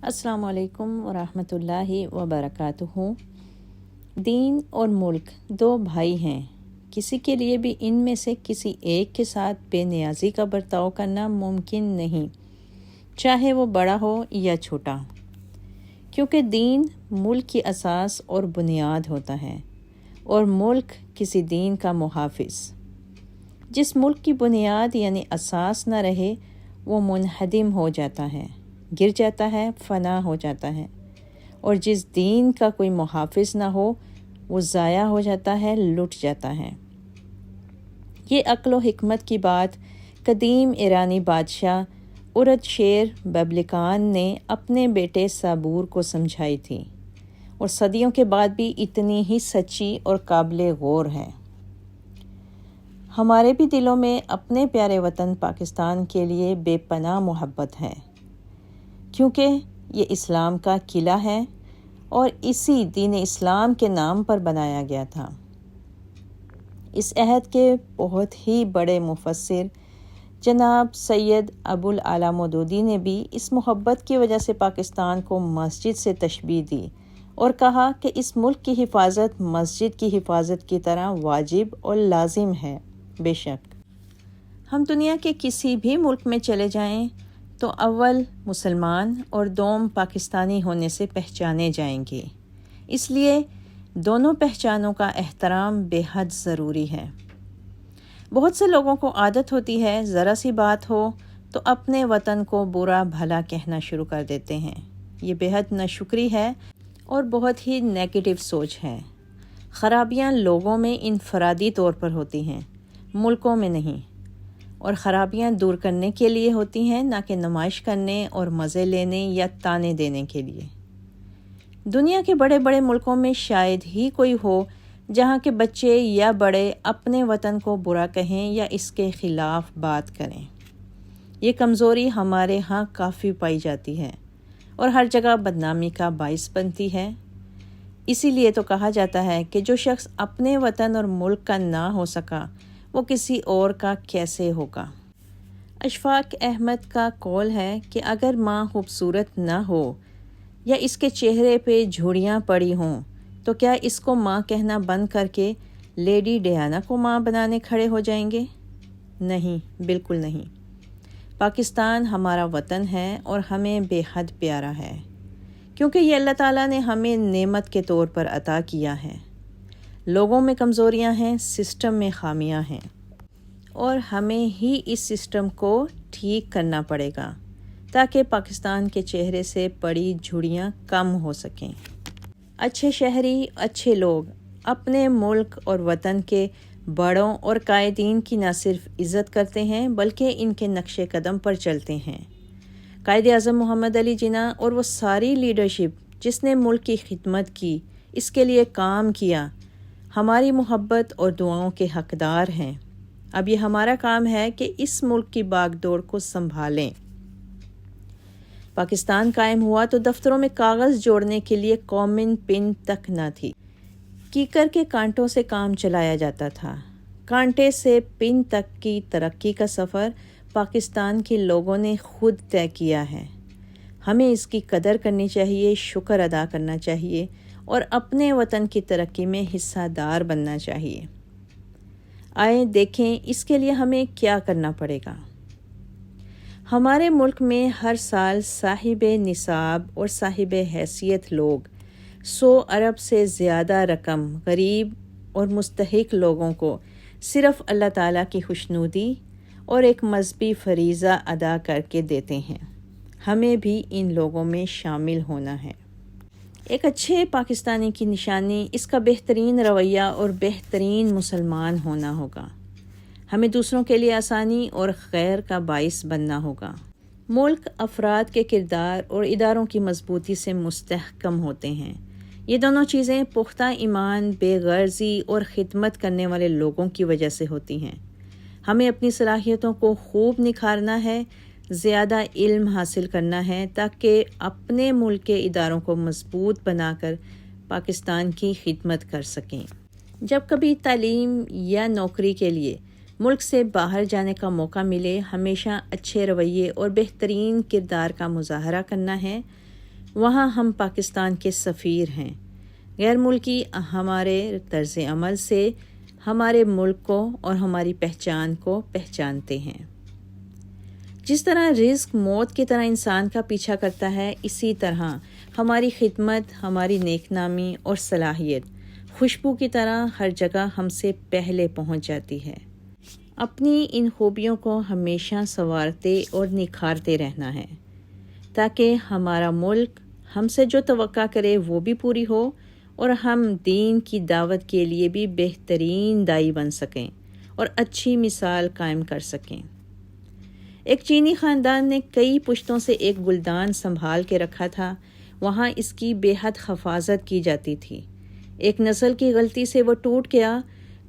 السلام علیکم ورحمۃ اللہ وبرکاتہ۔ دین اور ملک دو بھائی ہیں، کسی کے لیے بھی ان میں سے کسی ایک کے ساتھ بے نیازی کا برتاؤ کرنا ممکن نہیں، چاہے وہ بڑا ہو یا چھوٹا، کیونکہ دین ملک کی اساس اور بنیاد ہوتا ہے اور ملک کسی دین کا محافظ۔ جس ملک کی بنیاد یعنی اساس نہ رہے وہ منہدم ہو جاتا ہے، گر جاتا ہے، فنا ہو جاتا ہے، اور جس دین کا کوئی محافظ نہ ہو وہ ضائع ہو جاتا ہے، لٹ جاتا ہے۔ یہ عقل و حکمت کی بات قدیم ایرانی بادشاہ ارد شیر ببلکان نے اپنے بیٹے سابور کو سمجھائی تھی، اور صدیوں کے بعد بھی اتنی ہی سچی اور قابل غور ہے۔ ہمارے بھی دلوں میں اپنے پیارے وطن پاکستان کے لیے بے پناہ محبت ہے، کیونکہ یہ اسلام کا قلعہ ہے اور اسی دین اسلام کے نام پر بنایا گیا تھا۔ اس عہد کے بہت ہی بڑے مفسر جناب سید ابوالعلا مودودی نے بھی اس محبت کی وجہ سے پاکستان کو مسجد سے تشبیہ دی اور کہا کہ اس ملک کی حفاظت مسجد کی حفاظت کی طرح واجب اور لازم ہے۔ بے شک ہم دنیا کے کسی بھی ملک میں چلے جائیں تو اول مسلمان اور دوم پاکستانی ہونے سے پہچانے جائیں گے، اس لیے دونوں پہچانوں کا احترام بے حد ضروری ہے۔ بہت سے لوگوں کو عادت ہوتی ہے ذرا سی بات ہو تو اپنے وطن کو برا بھلا کہنا شروع کر دیتے ہیں۔ یہ بے حد ناشکری ہے اور بہت ہی نیگیٹو سوچ ہے۔ خرابیاں لوگوں میں انفرادی طور پر ہوتی ہیں، ملکوں میں نہیں، اور خرابیاں دور کرنے کے لیے ہوتی ہیں، نہ کہ نمائش کرنے اور مزے لینے یا تانے دینے کے لیے۔ دنیا کے بڑے بڑے ملکوں میں شاید ہی کوئی ہو جہاں کے بچے یا بڑے اپنے وطن کو برا کہیں یا اس کے خلاف بات کریں۔ یہ کمزوری ہمارے ہاں کافی پائی جاتی ہے اور ہر جگہ بدنامی کا باعث بنتی ہے۔ اسی لیے تو کہا جاتا ہے کہ جو شخص اپنے وطن اور ملک کا نہ ہو سکا وہ کسی اور کا کیسے ہوگا۔ اشفاق احمد کا قول ہے کہ اگر ماں خوبصورت نہ ہو یا اس کے چہرے پہ جھڑیاں پڑی ہوں تو کیا اس کو ماں کہنا بند کر کے لیڈی ڈیانا کو ماں بنانے کھڑے ہو جائیں گے؟ نہیں، بالکل نہیں۔ پاکستان ہمارا وطن ہے اور ہمیں بے حد پیارا ہے، کیونکہ یہ اللہ تعالیٰ نے ہمیں نعمت کے طور پر عطا کیا ہے۔ لوگوں میں کمزوریاں ہیں، سسٹم میں خامیاں ہیں، اور ہمیں ہی اس سسٹم کو ٹھیک کرنا پڑے گا تاکہ پاکستان کے چہرے سے پڑی جھڑیاں کم ہو سکیں۔ اچھے شہری، اچھے لوگ اپنے ملک اور وطن کے بڑوں اور قائدین کی نہ صرف عزت کرتے ہیں بلکہ ان کے نقش قدم پر چلتے ہیں۔ قائد اعظم محمد علی جناح اور وہ ساری لیڈرشپ جس نے ملک کی خدمت کی، اس کے لیے کام کیا، ہماری محبت اور دعاؤں کے حقدار ہیں۔ اب یہ ہمارا کام ہے کہ اس ملک کی باغ دوڑ کو سنبھالیں۔ پاکستان قائم ہوا تو دفتروں میں کاغذ جوڑنے کے لیے کومن پن تک نہ تھی، کیکر کے کانٹوں سے کام چلایا جاتا تھا۔ کانٹے سے پن تک کی ترقی کا سفر پاکستان کے لوگوں نے خود طے کیا ہے۔ ہمیں اس کی قدر کرنی چاہیے، شکر ادا کرنا چاہیے اور اپنے وطن کی ترقی میں حصہ دار بننا چاہیے۔ آئیں دیکھیں اس کے لیے ہمیں کیا کرنا پڑے گا۔ ہمارے ملک میں ہر سال صاحب نصاب اور صاحب حیثیت لوگ 100 ارب سے زیادہ رقم غریب اور مستحق لوگوں کو صرف اللہ تعالیٰ کی خوشنودی اور ایک مذہبی فریضہ ادا کر کے دیتے ہیں۔ ہمیں بھی ان لوگوں میں شامل ہونا ہے۔ ایک اچھے پاکستانی کی نشانی اس کا بہترین رویہ اور بہترین مسلمان ہونا ہوگا۔ ہمیں دوسروں کے لیے آسانی اور خیر کا باعث بننا ہوگا۔ ملک افراد کے کردار اور اداروں کی مضبوطی سے مستحکم ہوتے ہیں۔ یہ دونوں چیزیں پختہ ایمان، بے غرضی اور خدمت کرنے والے لوگوں کی وجہ سے ہوتی ہیں۔ ہمیں اپنی صلاحیتوں کو خوب نکھارنا ہے، زیادہ علم حاصل کرنا ہے تاکہ اپنے ملک کے اداروں کو مضبوط بنا کر پاکستان کی خدمت کر سکیں۔ جب کبھی تعلیم یا نوکری کے لیے ملک سے باہر جانے کا موقع ملے، ہمیشہ اچھے رویے اور بہترین کردار کا مظاہرہ کرنا ہے، وہاں ہم پاکستان کے سفیر ہیں۔ غیر ملکی ہمارے طرز عمل سے ہمارے ملک کو اور ہماری پہچان کو پہچانتے ہیں۔ جس طرح رزق موت کی طرح انسان کا پیچھا کرتا ہے، اسی طرح ہماری خدمت، ہماری نیک نامی اور صلاحیت خوشبو کی طرح ہر جگہ ہم سے پہلے پہنچ جاتی ہے۔ اپنی ان خوبیوں کو ہمیشہ سنوارتے اور نکھارتے رہنا ہے تاکہ ہمارا ملک ہم سے جو توقع کرے وہ بھی پوری ہو اور ہم دین کی دعوت کے لیے بھی بہترین داعی بن سکیں اور اچھی مثال قائم کر سکیں۔ ایک چینی خاندان نے کئی پشتوں سے ایک گلدان سنبھال کے رکھا تھا، وہاں اس کی بے حد حفاظت کی جاتی تھی۔ ایک نسل کی غلطی سے وہ ٹوٹ گیا۔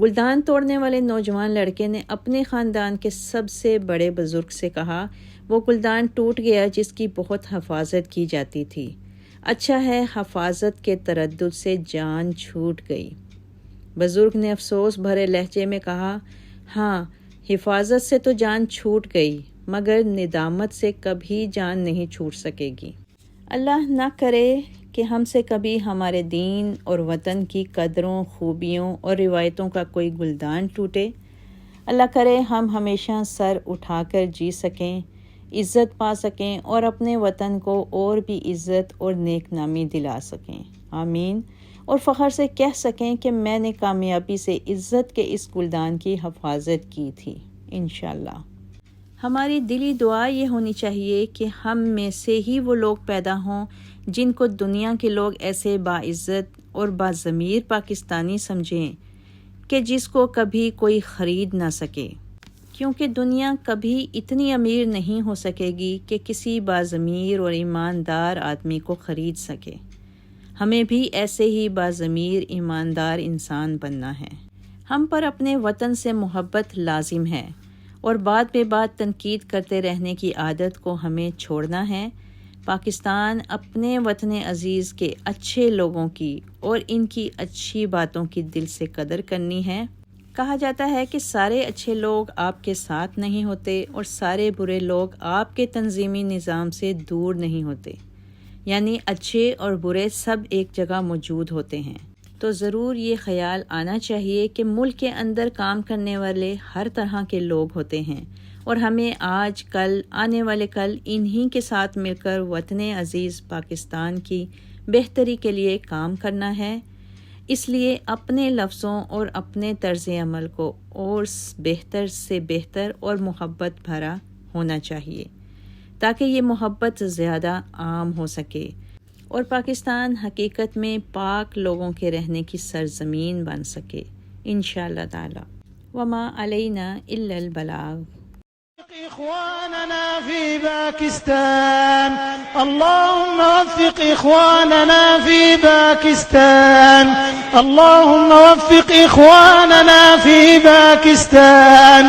گلدان توڑنے والے نوجوان لڑکے نے اپنے خاندان کے سب سے بڑے بزرگ سے کہا، وہ گلدان ٹوٹ گیا جس کی بہت حفاظت کی جاتی تھی، اچھا ہے حفاظت کے تردد سے جان چھوٹ گئی۔ بزرگ نے افسوس بھرے لہجے میں کہا، ہاں حفاظت سے تو جان چھوٹ گئی مگر ندامت سے کبھی جان نہیں چھوٹ سکے گی۔ اللہ نہ کرے کہ ہم سے کبھی ہمارے دین اور وطن کی قدروں، خوبیوں اور روایتوں کا کوئی گلدان ٹوٹے۔ اللہ کرے ہم ہمیشہ سر اٹھا کر جی سکیں، عزت پا سکیں اور اپنے وطن کو اور بھی عزت اور نیک نامی دلا سکیں، آمین، اور فخر سے کہہ سکیں کہ میں نے کامیابی سے عزت کے اس گلدان کی حفاظت کی تھی، انشاءاللہ۔ ہماری دلی دعا یہ ہونی چاہیے کہ ہم میں سے ہی وہ لوگ پیدا ہوں جن کو دنیا کے لوگ ایسے باعزت اور باضمیر پاکستانی سمجھیں کہ جس کو کبھی کوئی خرید نہ سکے، کیونکہ دنیا کبھی اتنی امیر نہیں ہو سکے گی کہ کسی باضمیر اور ایماندار آدمی کو خرید سکے۔ ہمیں بھی ایسے ہی باضمیر ایماندار انسان بننا ہے۔ ہم پر اپنے وطن سے محبت لازم ہے اور بات بے بات تنقید کرتے رہنے کی عادت کو ہمیں چھوڑنا ہے۔ پاکستان اپنے وطن عزیز کے اچھے لوگوں کی اور ان کی اچھی باتوں کی دل سے قدر کرنی ہے۔ کہا جاتا ہے کہ سارے اچھے لوگ آپ کے ساتھ نہیں ہوتے اور سارے برے لوگ آپ کے تنظیمی نظام سے دور نہیں ہوتے، یعنی اچھے اور برے سب ایک جگہ موجود ہوتے ہیں۔ تو ضرور یہ خیال آنا چاہیے کہ ملک کے اندر کام کرنے والے ہر طرح کے لوگ ہوتے ہیں اور ہمیں آج کل آنے والے کل انہی کے ساتھ مل کر وطن عزیز پاکستان کی بہتری کے لیے کام کرنا ہے۔ اس لیے اپنے لفظوں اور اپنے طرز عمل کو اور بہتر سے بہتر اور محبت بھرا ہونا چاہیے تاکہ یہ محبت زیادہ عام ہو سکے اور پاکستان حقیقت میں پاک لوگوں کے رہنے کی سرزمین بن سکے، انشاءاللہ تعالی۔ وما علینا الا البلاغ۔ إخواننا في باكستان، اللهم وفق إخواننا في باكستان، اللهم وفق إخواننا في باكستان،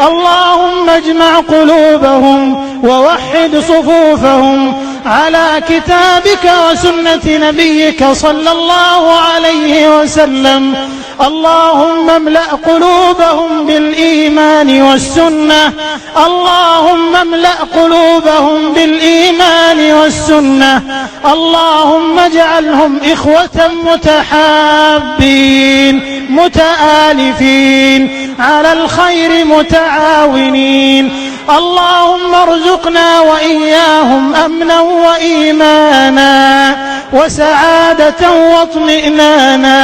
اللهم اجمع قلوبهم ووحد صفوفهم على كتابك وسنة نبيك صلى الله عليه وسلم، اللهم املأ قلوبهم بالإيمان والسنة، اللهم املأ قلوبهم بالإيمان والسنة، اللهم اجعلهم إخوة متحابين متآلفين على الخير متعاونين، اللهم ارزقنا وإياهم أمنا وإيمانا وسعادة واطمئنانا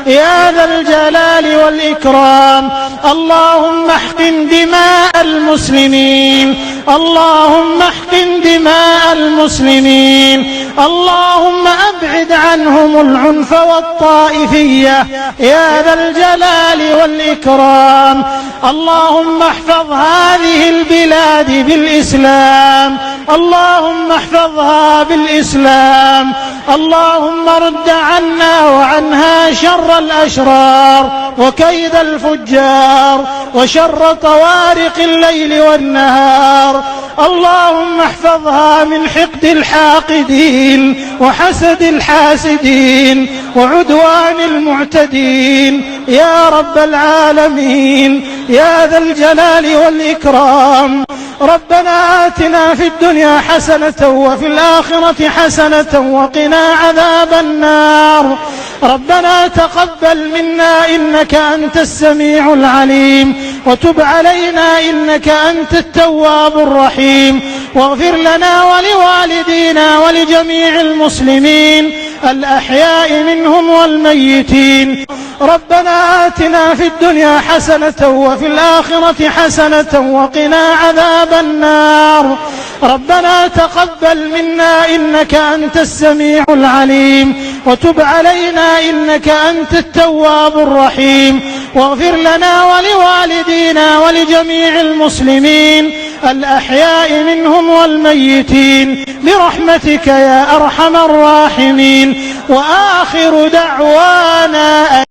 يا ذا الجلال والإكرام، اللهم احقن دماء المسلمين، اللهم احقن دماء المسلمين، اللهم أبعد عنهم العنف والطائفية يا ذا الجلال والإكرام، اللهم احفظ هذه البلاد بالإسلام، اللهم احفظها بالإسلام، اللهم رد عنا وعنها شر الأشرار وكيد الفجار وشر طوارق الليل والنهار، اللهم احفظها من حقد الحاقدين وحسد الحاسدين وعدوان المعتدين يا رب العالمين يا ذا الجلال والإكرام، ربنا آتنا في الدنيا حسنة وفي الآخرة حسنة وقنا عذاب النار. ربنا تقبل منا إنك أنت السميع العليم وتب علينا إنك أنت التواب الرحيم، واغفر لنا ولوالدينا ولجميع المسلمين الأحياء منهم والميتين. ربنا آتنا في الدنيا حسنة وفي الآخرة حسنة وقنا عذاب النار. ربنا تقبل منا إنك أنت السميع العليم وتب علينا إنك أنت التواب الرحيم، واغفر لنا ولوالدينا ولجميع المسلمين الأحياء منهم والميتين برحمتك يا أرحم الراحمين. وآخر دعوانا